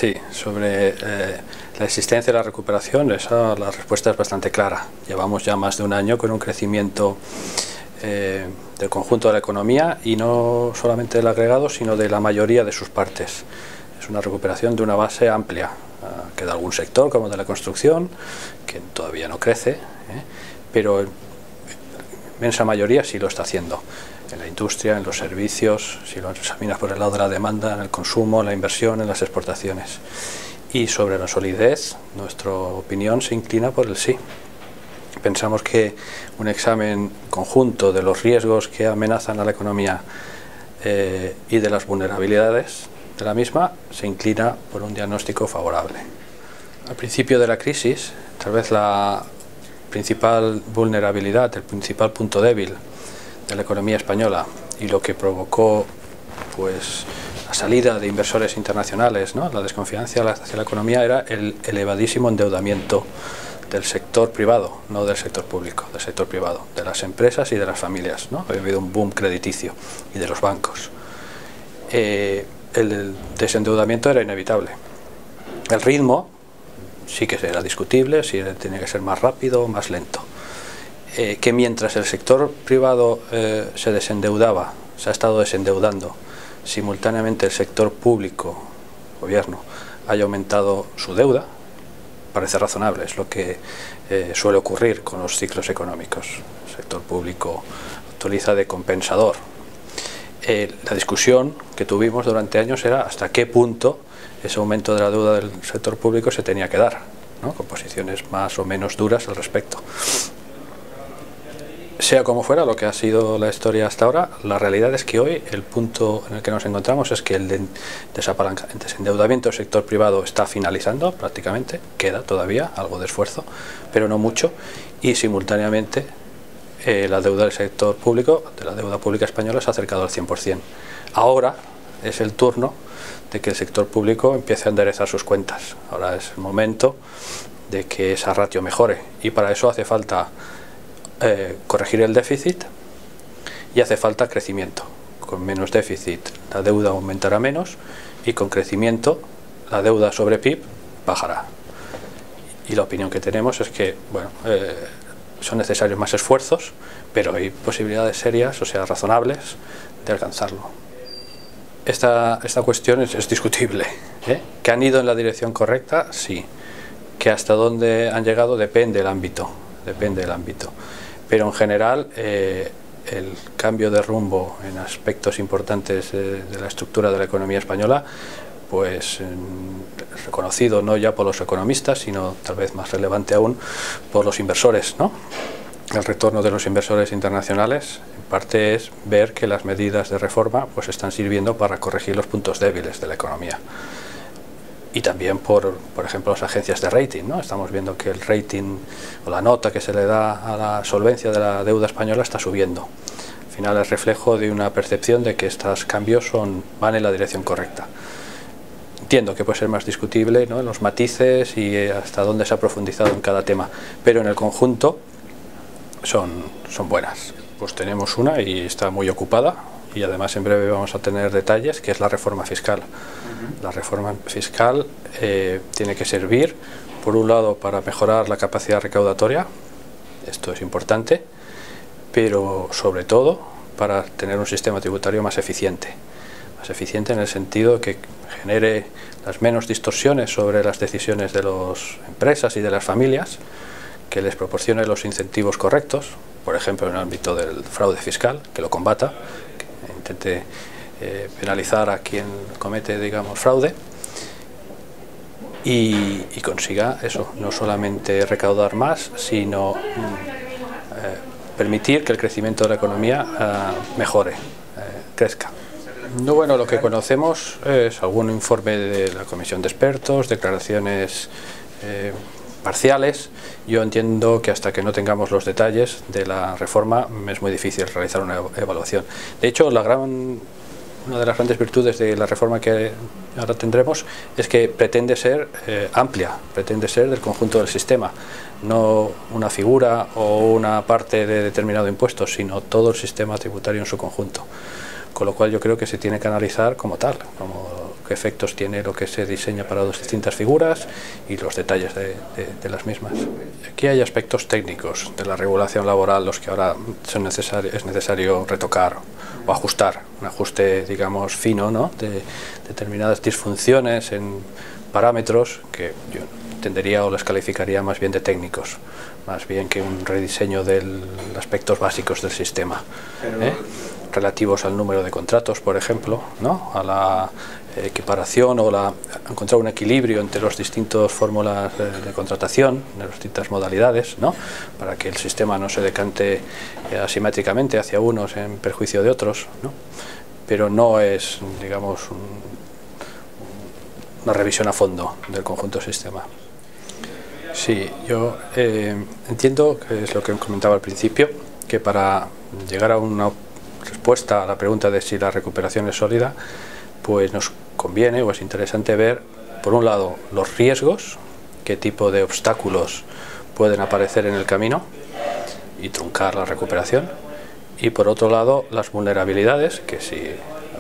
Sí, sobre la existencia de la recuperación, la respuesta es bastante clara. Llevamos ya más de un año con un crecimiento del conjunto de la economía y no solamente del agregado, sino de la mayoría de sus partes. Es una recuperación de una base amplia. Queda algún sector, como de la construcción, que todavía no crece, pero la inmensa mayoría sí lo está haciendo. En la industria, en los servicios, si lo examinas por el lado de la demanda, en el consumo, en la inversión, en las exportaciones. Y sobre la solidez, nuestra opinión se inclina por el sí. Pensamos que un examen conjunto de los riesgos que amenazan a la economía y de las vulnerabilidades de la misma se inclina por un diagnóstico favorable. Al principio de la crisis, tal vez la principal vulnerabilidad, el principal punto débil de la economía española y lo que provocó pues la salida de inversores internacionales, ¿no? La desconfianza hacia la economía, era el elevadísimo endeudamiento del sector privado, no del sector público, del sector privado, de las empresas y de las familias, ¿no? Había habido un boom crediticio y de los bancos. El desendeudamiento era inevitable. El ritmo sí que era discutible, si tenía que ser más rápido o más lento. Que mientras el sector privado se desendeudaba, se ha estado desendeudando, simultáneamente el sector público, gobierno, haya aumentado su deuda, parece razonable, es lo que suele ocurrir con los ciclos económicos. El sector público utiliza de compensador. La discusión que tuvimos durante años era hasta qué punto ese aumento de la deuda del sector público se tenía que dar, ¿no? Con posiciones más o menos duras al respecto. Sea como fuera lo que ha sido la historia hasta ahora, la realidad es que hoy el punto en el que nos encontramos es que el desendeudamiento del sector privado está finalizando prácticamente, queda todavía algo de esfuerzo, pero no mucho, y simultáneamente la deuda del sector público, de la deuda pública española, se ha acercado al 100%. Ahora es el turno de que el sector público empiece a enderezar sus cuentas. Ahora es el momento de que esa ratio mejore, y para eso hace falta corregir el déficit y hace falta crecimiento. Con menos déficit la deuda aumentará menos y con crecimiento la deuda sobre PIB bajará. Y la opinión que tenemos es que bueno, son necesarios más esfuerzos, pero hay posibilidades serias, o sea, razonables, de alcanzarlo. Esta cuestión es discutible. ¿Que han ido en la dirección correcta? Sí. Que hasta dónde han llegado depende del ámbito. Pero en general el cambio de rumbo en aspectos importantes de la estructura de la economía española, pues reconocido no ya por los economistas, sino tal vez más relevante aún por los inversores, ¿no? El retorno de los inversores internacionales en parte es ver que las medidas de reforma pues están sirviendo para corregir los puntos débiles de la economía. Y también por ejemplo, las agencias de rating, ¿no? Estamos viendo que el rating o la nota que se le da a la solvencia de la deuda española está subiendo. Al final es reflejo de una percepción de que estos cambios van en la dirección correcta. Entiendo que puede ser más discutible, ¿no?, en los matices y hasta dónde se ha profundizado en cada tema, pero en el conjunto son buenas. Pues tenemos una y está muy ocupada, y además en breve vamos a tener detalles, que es la reforma fiscal. La reforma fiscal tiene que servir, por un lado, para mejorar la capacidad recaudatoria, esto es importante, pero sobre todo para tener un sistema tributario más eficiente en el sentido que genere las menos distorsiones sobre las decisiones de las empresas y de las familias, que les proporcione los incentivos correctos, por ejemplo en el ámbito del fraude fiscal, que lo combata, que intente penalizar a quien comete, digamos, fraude, y consiga eso, no solamente recaudar más, sino permitir que el crecimiento de la economía mejore, crezca. No, bueno, lo que conocemos es algún informe de la comisión de expertos, declaraciones parciales. Yo entiendo que hasta que no tengamos los detalles de la reforma es muy difícil realizar una evaluación. De hecho, una de las grandes virtudes de la reforma que ahora tendremos es que pretende ser amplia, pretende ser del conjunto del sistema, no una figura o una parte de determinado impuesto, sino todo el sistema tributario en su conjunto. Con lo cual yo creo que se tiene que analizar como tal, como qué efectos tiene lo que se diseña para las distintas figuras y los detalles de las mismas. Aquí hay aspectos técnicos de la regulación laboral, los que ahora es necesario retocar o ajustar, un ajuste, digamos, fino, ¿no?, de determinadas disfunciones en parámetros que yo entendería o las calificaría más bien de técnicos, más bien que un rediseño de los aspectos básicos del sistema, relativos al número de contratos, por ejemplo, ¿no?, a la equiparación o encontrar un equilibrio entre las distintas fórmulas de contratación, de las distintas modalidades, ¿no?, para que el sistema no se decante asimétricamente hacia unos en perjuicio de otros, ¿no?, pero no es, digamos, una revisión a fondo del conjunto del sistema. Sí, yo entiendo, que es lo que comentaba al principio, que para llegar a una respuesta a la pregunta de si la recuperación es sólida, pues nos conviene o es interesante ver, por un lado, los riesgos, qué tipo de obstáculos pueden aparecer en el camino y truncar la recuperación, y por otro lado, las vulnerabilidades, que si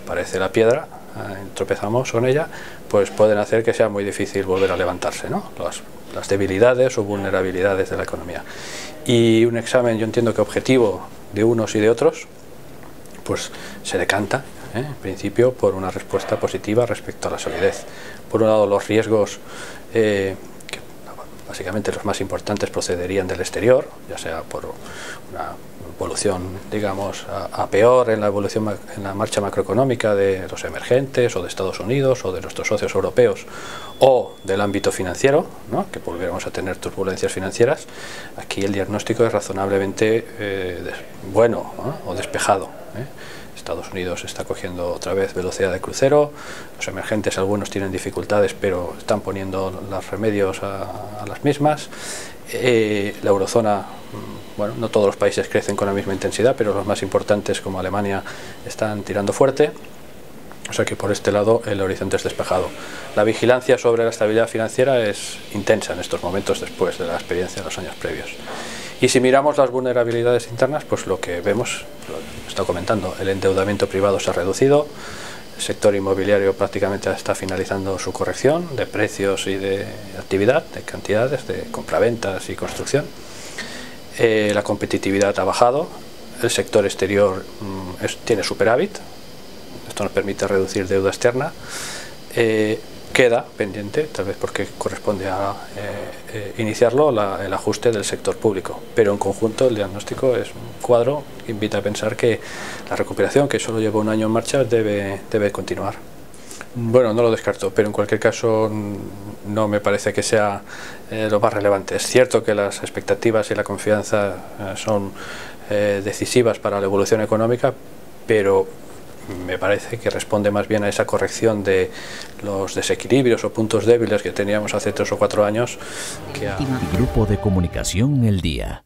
aparece la piedra, tropezamos con ella, pues pueden hacer que sea muy difícil volver a levantarse, ¿no?, las debilidades o vulnerabilidades de la economía. Y un examen, yo entiendo que objetivo de unos y de otros, pues se decanta, en principio, por una respuesta positiva respecto a la solidez. Por un lado, los riesgos, que básicamente los más importantes procederían del exterior, ya sea por una evolución, digamos, a peor en la marcha macroeconómica de los emergentes o de Estados Unidos o de nuestros socios europeos, o del ámbito financiero, ¿no?, que volviéramos a tener turbulencias financieras. Aquí el diagnóstico es razonablemente bueno, ¿no?, o despejado. Estados Unidos está cogiendo otra vez velocidad de crucero, los emergentes algunos tienen dificultades, pero están poniendo los remedios a las mismas. La eurozona, bueno, no todos los países crecen con la misma intensidad, pero los más importantes, como Alemania, están tirando fuerte. O sea que por este lado el horizonte es despejado. La vigilancia sobre la estabilidad financiera es intensa en estos momentos, después de la experiencia de los años previos. Y si miramos las vulnerabilidades internas, pues lo que vemos, lo he estado comentando, el endeudamiento privado se ha reducido, el sector inmobiliario prácticamente está finalizando su corrección de precios y de actividad, de cantidades, de compraventas y construcción. La competitividad ha bajado, el sector exterior tiene superávit, esto nos permite reducir deuda externa. Queda pendiente, tal vez porque corresponde a iniciarlo, el ajuste del sector público, pero en conjunto el diagnóstico es un cuadro que invita a pensar que la recuperación, que solo lleva un año en marcha, debe continuar. Bueno, no lo descarto, pero en cualquier caso no me parece que sea lo más relevante. Es cierto que las expectativas y la confianza son decisivas para la evolución económica, pero me parece que responde más bien a esa corrección de los desequilibrios o puntos débiles que teníamos hace 3 o 4 años que a... Grupo de Comunicación El Día.